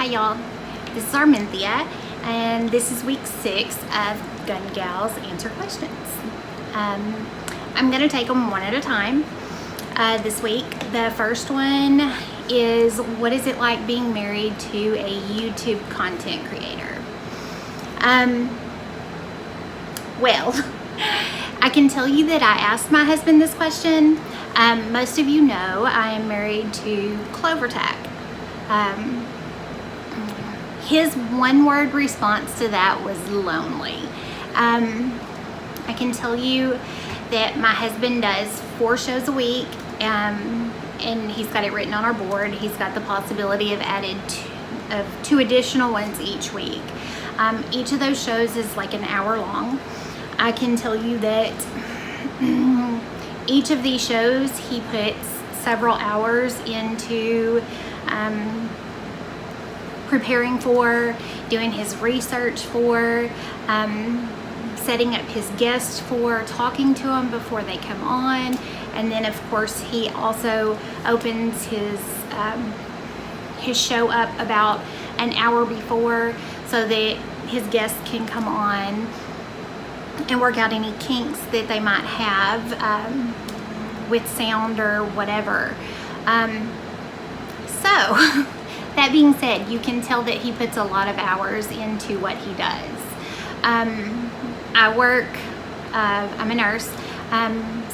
Hi y'all, this is Armintha, and this is week 6 of Gun Gals Answer Questions. I'm going to take them one at a time. This week, the first one is, what is it like being married to a YouTube content creator? Well, I can tell you that I asked my husband this question. Most of you know I am married to Clovertack. His one-word response to that was lonely. I can tell you that my husband does 4 shows a week, and he's got it written on our board. He's got the possibility of of 2 additional ones each week. Each of those shows is like an hour long. I can tell you that each of these shows he puts several hours into preparing for, doing his research for, setting up his guests for, talking to them before they come on, and then of course he also opens his show up about an hour before so that his guests can come on and work out any kinks that they might have with sound or whatever. So that being said, you can tell that he puts a lot of hours into what he does. I work, I'm a nurse,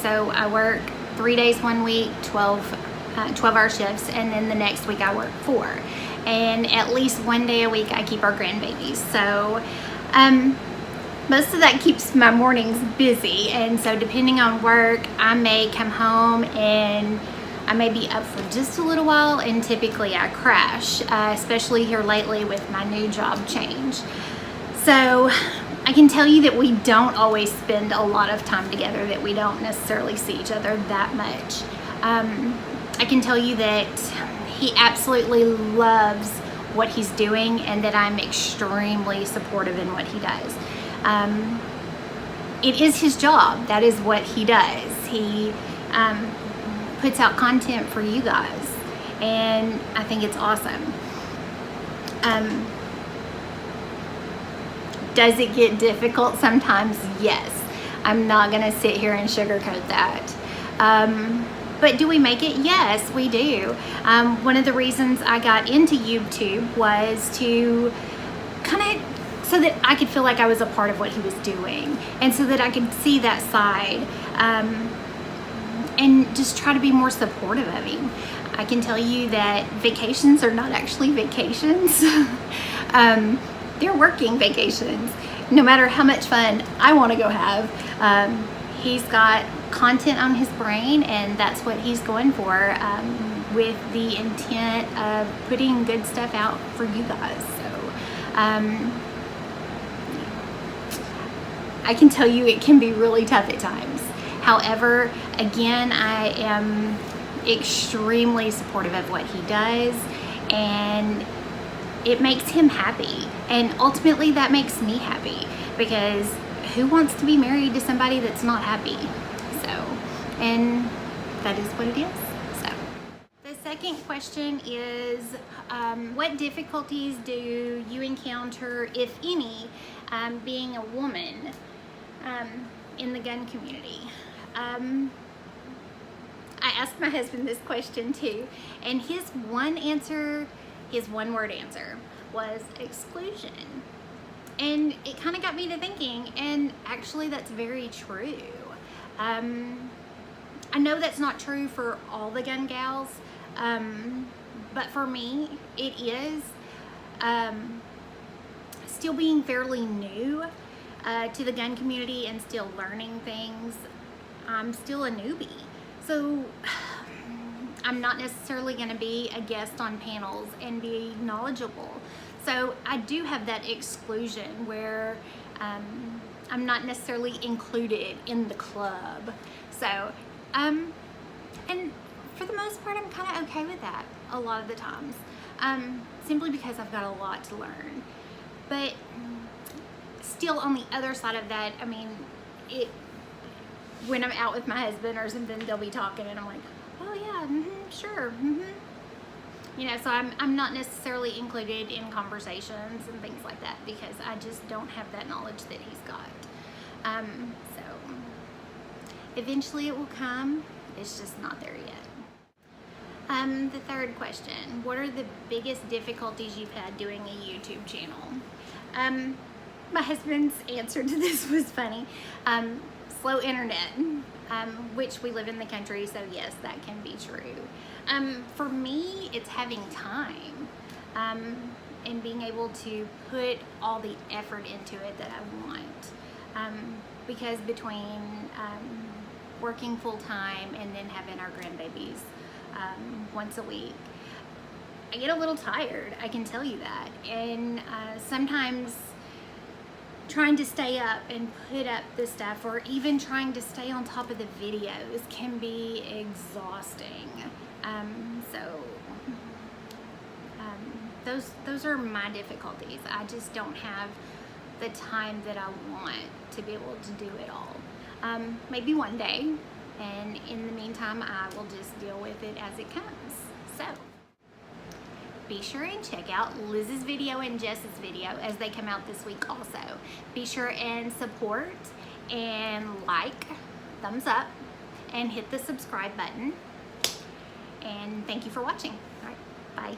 so I work 3 days one week, 12-hour shifts, and then the next week I work 4. And at least one day a week I keep our grandbabies. So most of that keeps my mornings busy, and so depending on work, I may come home and I may be up for just a little while, and typically I crash, especially here lately with my new job change. So I can tell you that we don't always spend a lot of time together, that we don't necessarily see each other that much. I can tell you that he absolutely loves what he's doing, and that I'm extremely supportive in what he does. It is his job. That is what he does. He puts out content for you guys, and I think it's awesome. Does it get difficult sometimes? Yes. I'm not gonna sit here and sugarcoat that. But do we make it? Yes, we do. One of the reasons I got into YouTube was to kind of, so that I could feel like I was a part of what he was doing, and so that I could see that side, and just try to be more supportive of him. I can tell you that vacations are not actually vacations. They're working vacations. No matter how much fun I want to go have, he's got content on his brain, and that's what he's going for, with the intent of putting good stuff out for you guys. So I can tell you it can be really tough at times. However, again, I am extremely supportive of what he does, and it makes him happy, and ultimately that makes me happy, because who wants to be married to somebody that's not happy? So, and that is what it is. So the second question is, what difficulties do you encounter, if any, being a woman in the gun community? I asked my husband this question too, and his one-word answer was exclusion. And it kind of got me to thinking, and actually that's very true. I know that's not true for all the gun gals, but for me it is. Still being fairly new to the gun community and still learning things, I'm still a newbie. So I'm not necessarily going to be a guest on panels and be knowledgeable. So I do have that exclusion where I'm not necessarily included in the club. So, and for the most part, I'm kind of okay with that a lot of the times, simply because I've got a lot to learn. But still, on the other side of that, I mean, when I'm out with my husband or something, they'll be talking, and I'm like, oh yeah, sure, So I'm not necessarily included in conversations and things like that because I just don't have that knowledge that he's got. So eventually it will come. It's just not there yet. The third question, what are the biggest difficulties you've had doing a YouTube channel? My husband's answer to this was funny. Slow internet, which we live in the country, so yes, that can be true. For me, it's having time and being able to put all the effort into it that I want. Because between working full-time and then having our grandbabies once a week, I get a little tired, I can tell you that. And sometimes trying to stay up and put up the stuff, or even trying to stay on top of the videos, can be exhausting. Those are my difficulties. I just don't have the time that I want to be able to do it all. Maybe one day, and in the meantime I will just deal with it as it comes. So be sure and check out Liz's video and Jess's video as they come out this week also. Be sure and support and like, thumbs up, and hit the subscribe button. And thank you for watching. All right, bye.